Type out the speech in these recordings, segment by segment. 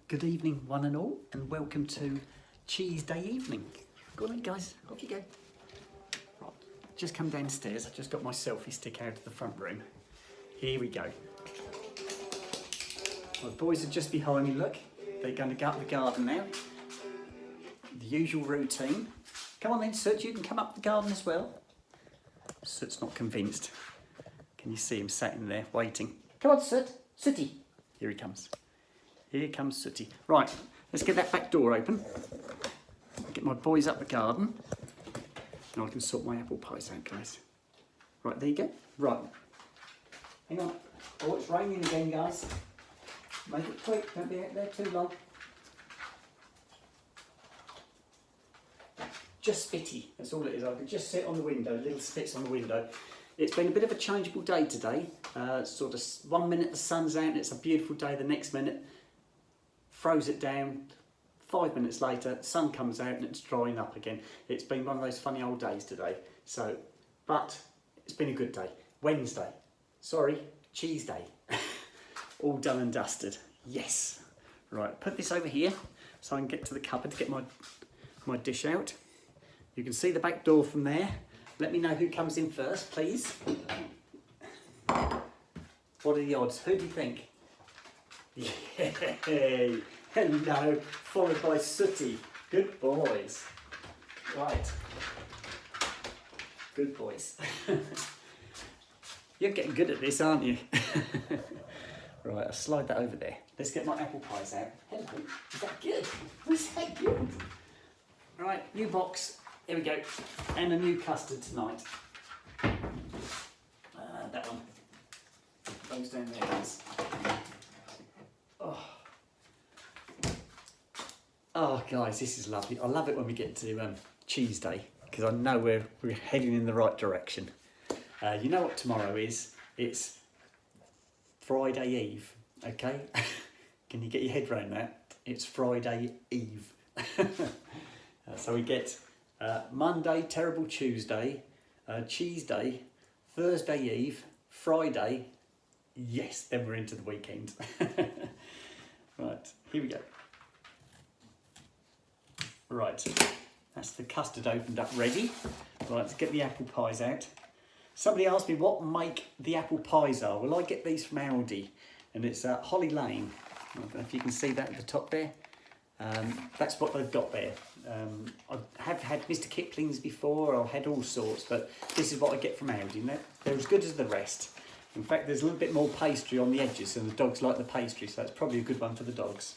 Good evening, one and all, and welcome to Cheese Day evening. Go on then, guys, off you go. Right, just come downstairs. I've just got my selfie stick out of the front room. Here we go. My boys are just behind me, look. They're going to go up the garden now. The usual routine. Come on then, Soot, you can come up the garden as well. Soot's not convinced. Can you see him sat in there waiting? Come on, Soot. Sooty. Here he comes. Here comes Sooty. Right, let's get that back door open. Get my boys up the garden. Now I can sort my apple pies out, guys. Right, there you go. Right. Hang on. Oh, it's raining again, guys. Make it quick, don't be out there too long. Just spitty, that's all it is. I can just sit on the window, little spits on the window. It's been a bit of a changeable day today. Sort of 1 minute the sun's out and it's a beautiful day, the next minute froze it down. 5 minutes later, sun comes out and it's drying up again. It's been one of those funny old days today. So, but it's been a good day. Wednesday, sorry, cheese day. All done and dusted. Yes. Right, put this over here so I can get to the cupboard to get my dish out. You can see the back door from there. Let me know who comes in first, please. What are the odds? Who do you think? Yay! Hello, followed by Sooty. Good boys. Right. Good boys. You're getting good at this, aren't you? Right, I'll slide that over there. Let's get my apple pies out. Hello. Is that good? Was that good? Right, new box. Here we go. And a new custard tonight. That one. Goes down there, guys. Oh, guys, this is lovely. I love it when we get to Cheese Day because I know we're heading in the right direction. You know what tomorrow is? It's Friday Eve, okay? Can you get your head around that? It's Friday Eve. So we get Monday, Terrible Tuesday, Cheese Day, Thursday Eve, Friday. Yes, then we're into the weekend. Right, here we go. Right, that's the custard opened up ready. Right, let's get the apple pies out. Somebody asked me what make the apple pies are. Well, I get these from Aldi, and it's Holly Lane. I don't know if you can see that at the top there. That's what they've got there. I have had Mr. Kipling's before, I've had all sorts, but this is what I get from Aldi. And they're as good as the rest. In fact, there's a little bit more pastry on the edges, and the dogs like the pastry, so that's probably a good one for the dogs.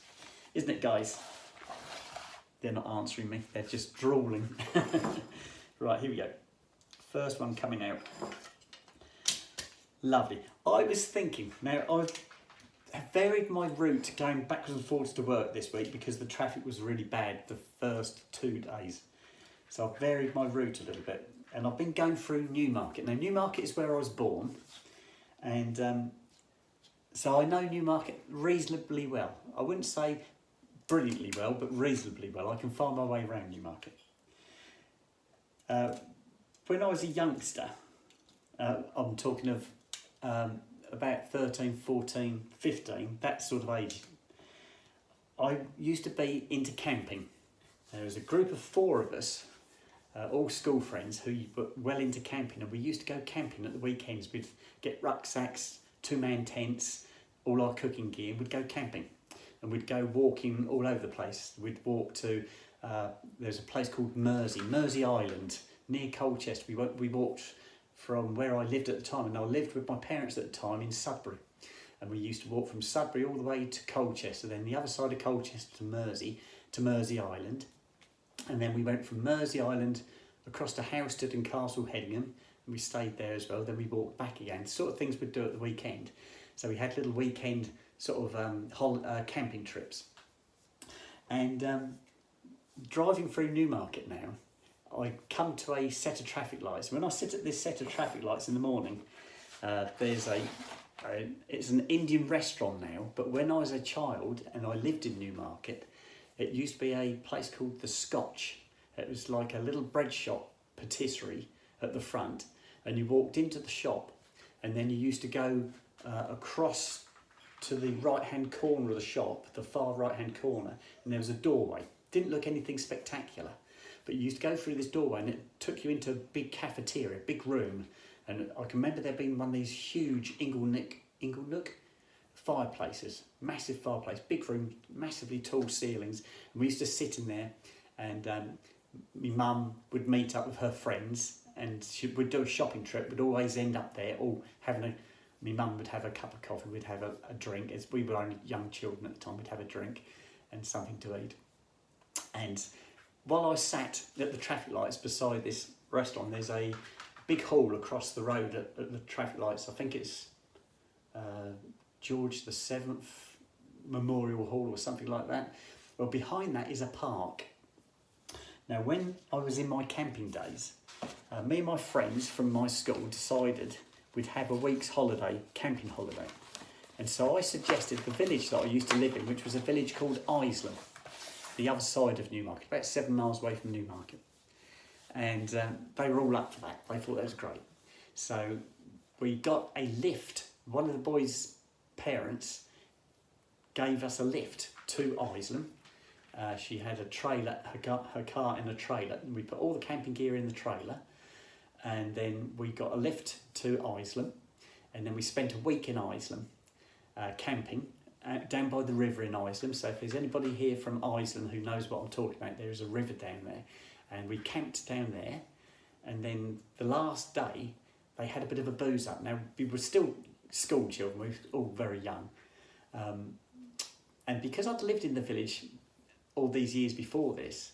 Isn't it, guys? They're not answering me, they're just drooling. Right, here we go. First one coming out. Lovely. I was thinking, now I've varied my route going backwards and forwards to work this week because the traffic was really bad the first 2 days. So I've varied my route a little bit. And I've been going through Newmarket. Now Newmarket is where I was born. And so I know Newmarket reasonably well. I wouldn't say brilliantly well, but reasonably well. I can find my way around Newmarket. When I was a youngster, I'm talking of about 13, 14, 15, that sort of age, I used to be into camping. There was a group of 4 of us, all school friends who were well into camping, and we used to go camping at the weekends. We'd get rucksacks, 2-man tents, all our cooking gear, and we'd go camping. And we'd go walking all over the place. We'd walk to, there's a place called Mersey Island, near Colchester. We walked from where I lived at the time, and I lived with my parents at the time in Sudbury. And we used to walk from Sudbury all the way to Colchester, then the other side of Colchester to Mersey Island. And then we went from Mersey Island across to Howstead and Castle Hedingham, and we stayed there as well. Then we walked back again, sort of things we'd do at the weekend. So we had little weekend sort of camping trips. And driving through Newmarket now, I come to a set of traffic lights. When I sit at this set of traffic lights in the morning, there's it's an Indian restaurant now, but when I was a child and I lived in Newmarket, it used to be a place called The Scotch. It was like a little bread shop, patisserie at the front, and you walked into the shop, and then you used to go across to the right-hand corner of the shop, the far right-hand corner, and there was a doorway. Didn't look anything spectacular, but you used to go through this doorway and it took you into a big cafeteria, big room. And I can remember there being one of these huge inglenook fireplaces, massive fireplace, big room, massively tall ceilings. And we used to sit in there, and my mum would meet up with her friends, and she would do a shopping trip. We'd always end up there, all having a. My mum would have a cup of coffee, we'd have a drink. As we were only young children at the time, we'd have a drink and something to eat. And while I sat at the traffic lights beside this restaurant, there's a big hall across the road at the traffic lights. I think it's George VII Memorial Hall or something like that. Well, behind that is a park. Now, when I was in my camping days, me and my friends from my school decided we'd have a week's holiday, camping holiday. And so I suggested the village that I used to live in, which was a village called Isleham, the other side of Newmarket, about 7 miles away from Newmarket. And they were all up for that. They thought that was great. So we got a lift. One of the boys' parents gave us a lift to Isleham. She had a trailer, her car in a trailer, and we put all the camping gear in the trailer. And then we got a lift to Isleham, and then we spent a week in Isleham camping down by the river in Isleham. So if there's anybody here from Isleham who knows what I'm talking about, there is a river down there, and we camped down there. And then the last day they had a bit of a booze up. Now we were still school children, we were all very young, and because I'd lived in the village all these years before this,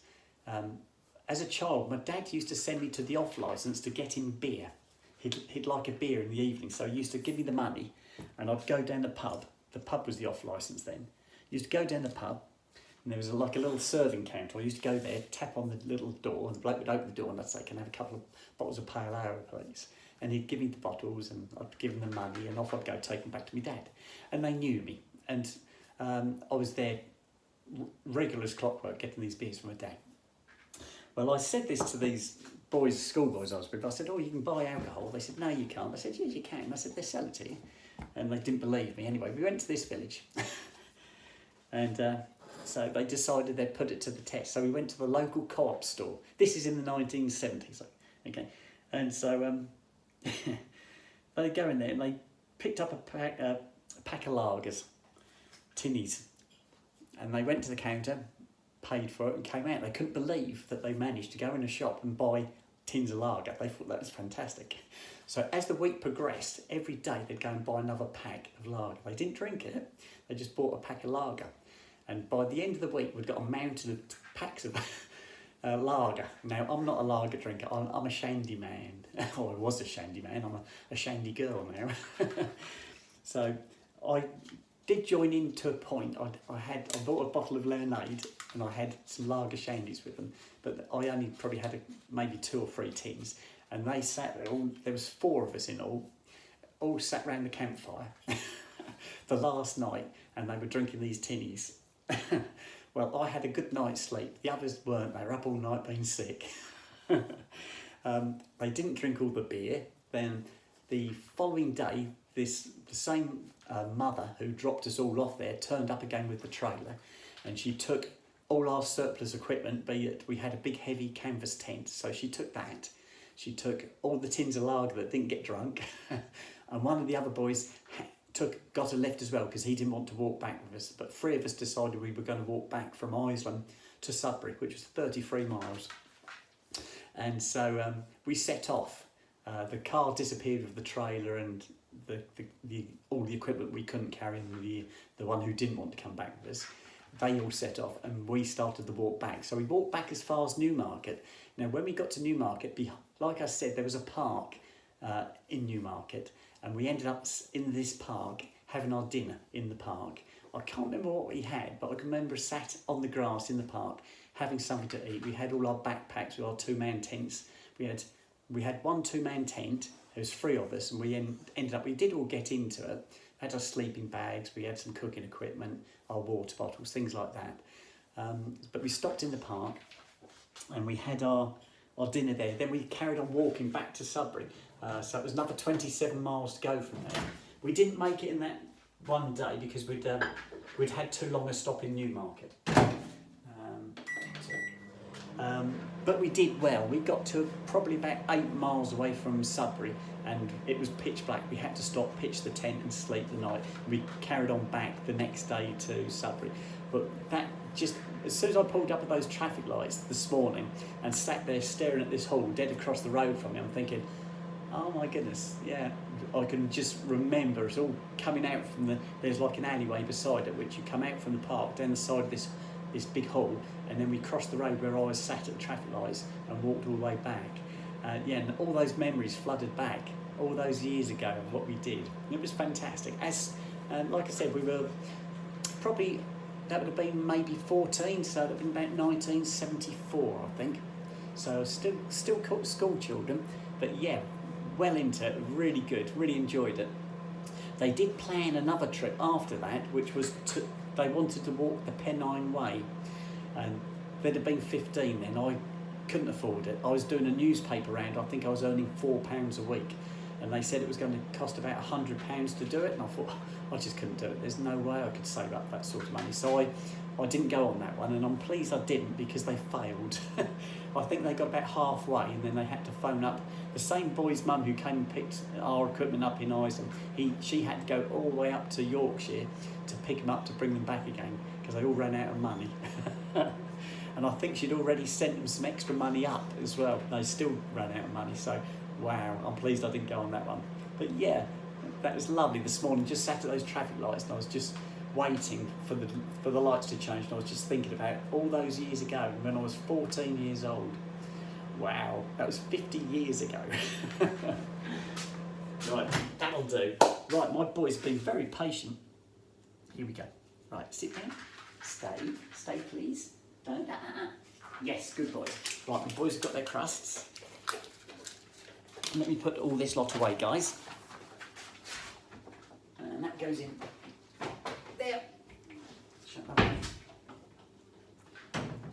as a child, my dad used to send me to the off licence to get him beer. He'd like a beer in the evening, so he used to give me the money, and I'd go down the pub. The pub was the off licence then. Used to go down the pub, and there was like a little serving counter. I used to go there, tap on the little door, and the bloke would open the door, and I'd say, "Can I have a couple of bottles of pale ale, please?" And he'd give me the bottles, and I'd give him the money, and off I'd go, take them back to my dad. And they knew me, and I was there regular as clockwork, getting these beers from my dad. Well, I said this to these boys, schoolboys I was with. I said, "Oh, you can buy alcohol." They said, "No, you can't." I said, "Yes, you can." I said, "They sell it to you." And they didn't believe me. Anyway, we went to this village. And so they decided they'd put it to the test. So we went to the local co-op store. This is in the 1970s. Okay. And so they go in there and they picked up a pack of lagers, tinnies. And they went to the counter, paid for it, and came out. They couldn't believe that they managed to go in a shop and buy tins of lager. They thought that was fantastic. So as the week progressed, every day they'd go and buy another pack of lager. They didn't drink it, they just bought a pack of lager. And by the end of the week, we'd got a mountain of packs of lager. Now, I'm not a lager drinker, I'm a shandy man. Oh, I was a shandy man, I'm a shandy girl now. So I did join in to a point. I bought a bottle of lemonade and I had some lager shandies with them, but I only probably had maybe 2 or 3 tins, and they sat there. There was 4 of us in all sat round the campfire the last night, and they were drinking these tinnies. Well, I had a good night's sleep. The others weren't. They were up all night being sick. They didn't drink all the beer. Then the following day, the same mother who dropped us all off there turned up again with the trailer, and she took all our surplus equipment, be it we had a big heavy canvas tent, so she took that. She took all the tins of lager that didn't get drunk, and one of the other boys got a lift as well because he didn't want to walk back with us, but 3 of us decided we were going to walk back from Isleham to Sudbury, which was 33 miles. And so we set off. The car disappeared with the trailer and all the equipment we couldn't carry, and the one who didn't want to come back with us. They all set off, and we started the walk back. So we walked back as far as Newmarket. Now, when we got to Newmarket, like I said, there was a park in Newmarket, and we ended up in this park having our dinner in the park. I can't remember what we had, but I can remember sat on the grass in the park having something to eat. We had all our backpacks with our 2-man tents. We had 1 2-man tent. There was 3 of us, and we ended up. We did all get into it. Had our sleeping bags. We had some cooking equipment, our water bottles, things like that. But we stopped in the park, and we had our dinner there. Then we carried on walking back to Sudbury. So it was another 27 miles to go from there. We didn't make it in that one day because we'd had too long a stop in Newmarket. But we did well. We got to probably about 8 miles away from Sudbury, and it was pitch black. We had to stop, pitch the tent and sleep the night. We carried on back the next day to Sudbury. But that just, as soon as I pulled up at those traffic lights this morning and sat there staring at this hall dead across the road from me, I'm thinking, oh my goodness, yeah, I can just remember it's all coming out from there's like an alleyway beside it, which you come out from the park down the side of this big hall, and then we crossed the road where I was sat at the traffic lights and walked all the way back. Yeah, and all those memories flooded back all those years ago of what we did. It was fantastic. As like I said, we were probably, that would have been maybe 14, so that would have been about 1974, I think. So still school children, but yeah, well into it, really good, really enjoyed it. They did plan another trip after that, which was they wanted to walk the Pennine Way, and they'd have been 15 then. I couldn't afford it. I was doing a newspaper round. I think I was earning £4 a week, and they said it was going to cost about £100 to do it, and I thought, I just couldn't do it. There's no way I could save up that sort of money. So I didn't go on that one, and I'm pleased I didn't, because they failed. I think they got about halfway, and then they had to phone up the same boy's mum who came and picked our equipment up in Isleham. She had to go all the way up to Yorkshire to pick them up to bring them back again, because they all ran out of money. And I think she'd already sent them some extra money up as well. They still ran out of money, so wow, I'm pleased I didn't go on that one. But yeah, that was lovely this morning. Just sat at those traffic lights, and I was just waiting for the lights to change, and I was just thinking about all those years ago when I was 14 years old. Wow, that was 50 years ago. Right, that'll do. Right, my boy's been very patient. Here we go. Right, sit down. Stay please. Don't. Yes, good boy. Right, my boys have got their crusts. Let me put all this lot away, guys. And that goes in there. Shut that away.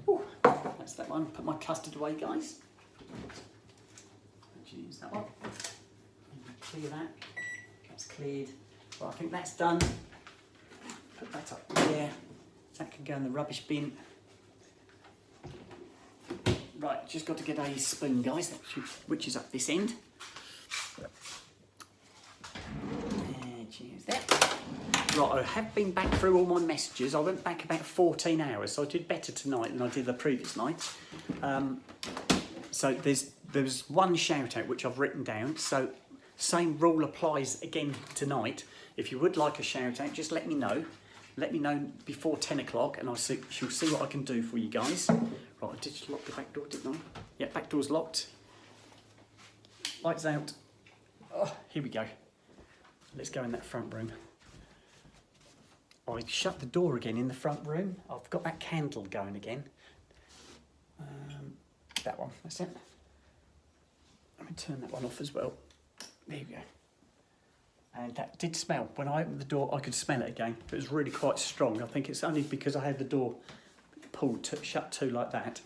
Ooh, that's that one. Put my custard away, guys. Use that one. Clear that. That's cleared. Well, I think that's done. Put that up there. That can go in the rubbish bin. Right, just got to get a spoon, guys, which is up this end. Cheers there. Right, I have been back through all my messages. I went back about 14 hours, so I did better tonight than I did the previous night. So there's one shout out which I've written down. So same rule applies again tonight. If you would like a shout out, just let me know. Let me know before 10 o'clock, and she'll see what I can do for you guys. Right, I did lock the back door, didn't I? Yeah, back door's locked. Lights out. Oh, here we go. Let's go in that front room. I shut the door again in the front room. I've got that candle going again. That one, that's it. Let me turn that one off as well. There you go. And that did smell. When I opened the door, I could smell it again. It was really quite strong. I think it's only because I had the door pulled shut to like that.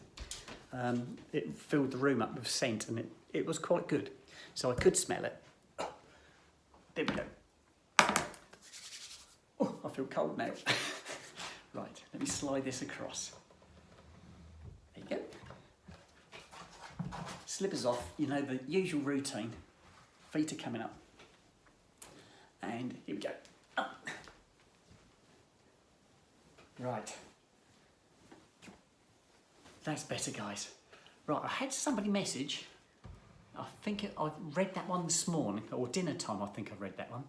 It filled the room up with scent, and it was quite good. So I could smell it. Oh, there we go. Oh, I feel cold now. Right, let me slide this across. There you go. Slippers off, you know, the usual routine. Feet are coming up. And here we go. Up. Right. That's better, guys. Right, I had somebody message. I think I read that one this morning, or dinner time, I think I read that one.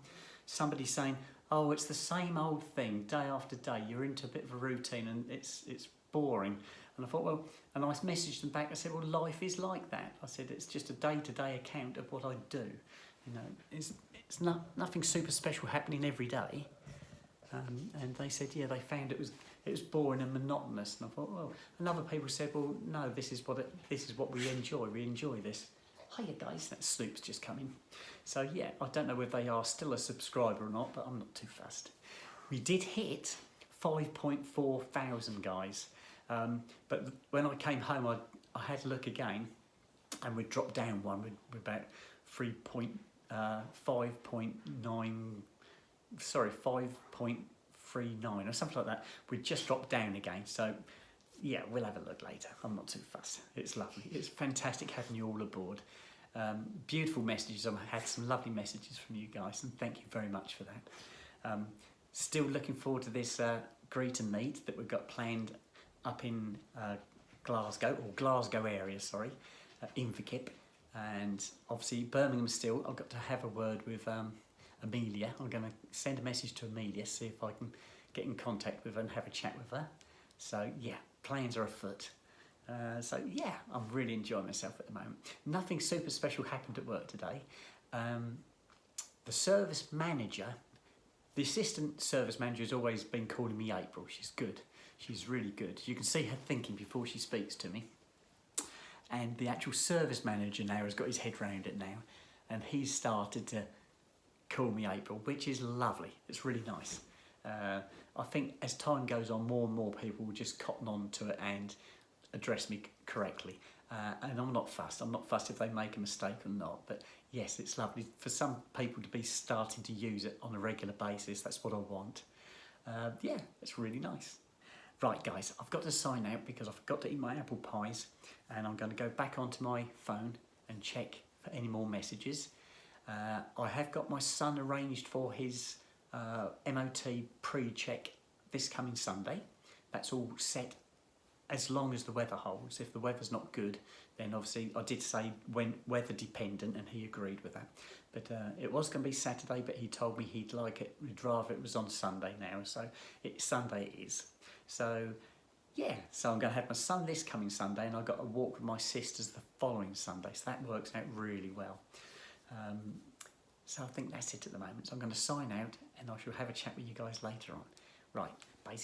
Somebody saying, oh, it's the same old thing, day after day. You're into a bit of a routine and it's boring. And I thought, well, and I messaged them back. I said, well, life is like that. I said, it's just a day-to-day account of what I do. You know, it's nothing super special happening every day. And they said, yeah, they found it was boring and monotonous. And I thought, well, and other people said, well, no, this is what we enjoy. We enjoy this. Hiya, guys, that Snoop's just come in. So yeah, I don't know whether they are still a subscriber or not, but I'm not too fussed. We did hit 5.4 thousand, guys. But when I came home, I had a look again, and we dropped down one. We're about 5.9 sorry, 5.39 or something like that. We just dropped down again. So yeah, we'll have a look later. I'm not too fussed. It's lovely. It's fantastic having you all aboard. Beautiful messages. I've had some lovely messages from you guys, and thank you very much for that. Still looking forward to this greet and meet that we've got planned up in Glasgow area, sorry, Inverkip, and obviously Birmingham still. I've got to have a word with Amelia. I'm going to send a message to Amelia, see if I can get in contact with her and have a chat with her. So yeah, plans are afoot. So yeah, I'm really enjoying myself at the moment. Nothing super special happened at work today. The service manager, the assistant service manager has always been calling me April. She's good. She's really good. You can see her thinking before she speaks to me. And the actual service manager now has got his head round it now. And he's started to call me April, which is lovely. It's really nice. I think as time goes on, more and more people will just cotton on to it and address me correctly. And I'm not fussed. I'm not fussed if they make a mistake or not. But yes, it's lovely for some people to be starting to use it on a regular basis. That's what I want. Yeah, it's really nice. Right, guys, I've got to sign out because I forgot to eat my apple pies, and I'm going to go back onto my phone and check for any more messages. I have got my son arranged for his MOT pre-check this coming Sunday. That's all set as long as the weather holds. If the weather's not good, then obviously I did say when weather dependent, and he agreed with that. But it was going to be Saturday, but he told me he'd rather it was on Sunday now. So Sunday it is. So yeah, so I'm going to have my son this coming Sunday, and I've got a walk with my sisters the following Sunday. So that works out really well. So I think that's it at the moment. So I'm going to sign out, and I shall have a chat with you guys later on. Right, bye.